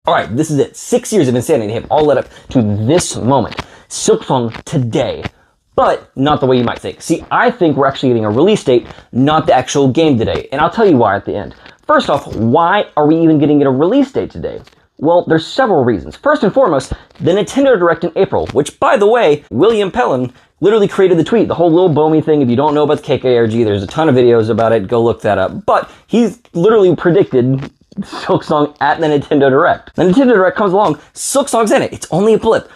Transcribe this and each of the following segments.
All right, this is it. 6 years of insanity have all led up to this moment. Silksong today, but not the way you might think. See, I think we're actually getting a release date, not the actual game today, and I'll tell you why at the end. First off, why are we even getting a release date today? Well, there's several reasons. First and foremost, the Nintendo Direct in April, which, by the way, William Pellin literally created the tweet, the whole little Bomi thing. If you don't know about the KKRG, there's a ton of videos about it. Go look that up. But he's literally predicted Silksong at the Nintendo Direct. The Nintendo Direct comes along, Silksong's in it. It's only a blip,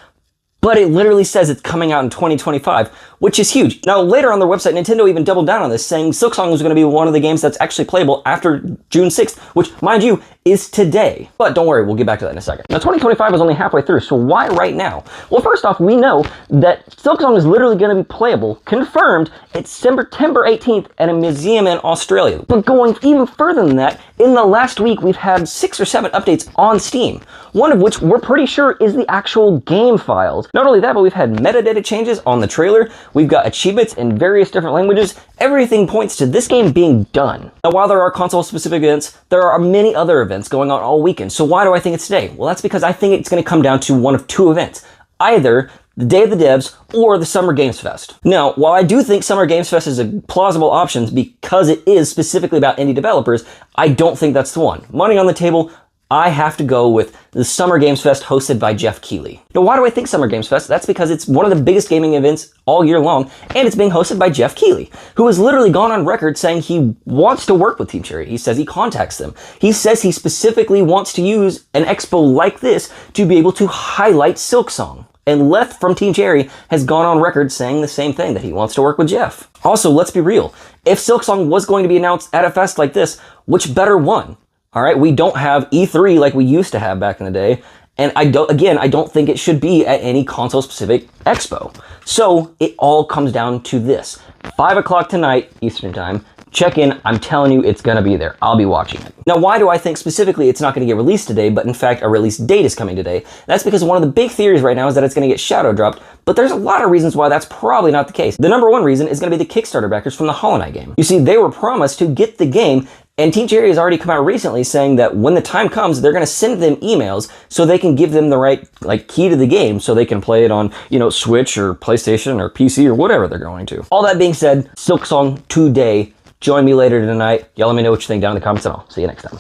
but it literally says it's coming out in 2025, which is huge. Now, later on their website, Nintendo even doubled down on this, saying Silksong was going to be one of the games that's actually playable after June 6th, which, mind you, is today. But don't worry, we'll get back to that in a second. Now, 2025 is only halfway through, so why right now? Well, first off, we know that Silksong is literally going to be playable, confirmed, at September 18th at a museum in Australia. But going even further than that, in the last week, we've had 6 or 7 updates on Steam, one of which we're pretty sure is the actual game files. Not only that, but we've had metadata changes on the trailer. We've got achievements in various different languages. Everything points to this game being done. Now, while there are console-specific events, there are many other events going on all weekend. So why do I think it's today? Well, that's because I think it's going to come down to one of 2 events. Either the Day of the Devs or the Summer Games Fest. Now, while I do think Summer Games Fest is a plausible option because it is specifically about indie developers, I don't think that's the one. Money on the table, I have to go with the Summer Games Fest hosted by Jeff Keighley. Now, why do I think Summer Games Fest? That's because it's one of the biggest gaming events all year long, and it's being hosted by Jeff Keighley, who has literally gone on record saying he wants to work with Team Cherry. He says he contacts them. He says he specifically wants to use an expo like this to be able to highlight Silksong. And Leth from Team Cherry has gone on record saying the same thing, that he wants to work with Jeff. Also, let's be real. If Silksong was going to be announced at a fest like this, which better one? All right, we don't have E3 like we used to have back in the day. And I don't think it should be at any console-specific expo. So it all comes down to this. 5 o'clock tonight, Eastern Time. Check in. I'm telling you, it's going to be there. I'll be watching it. Now, why do I think specifically it's not going to get released today, but in fact, a release date is coming today? That's because one of the big theories right now is that it's going to get shadow dropped, but there's a lot of reasons why that's probably not the case. The number one reason is going to be the Kickstarter backers from the Hollow Knight game. You see, they were promised to get the game, and Team Cherry has already come out recently saying that when the time comes, they're going to send them emails so they can give them the right key to the game so they can play it on, Switch or PlayStation or PC or whatever they're going to. All that being said, Silksong today. Join me later tonight. Y'all let me know what you think down in the comments, and I'll see you next time.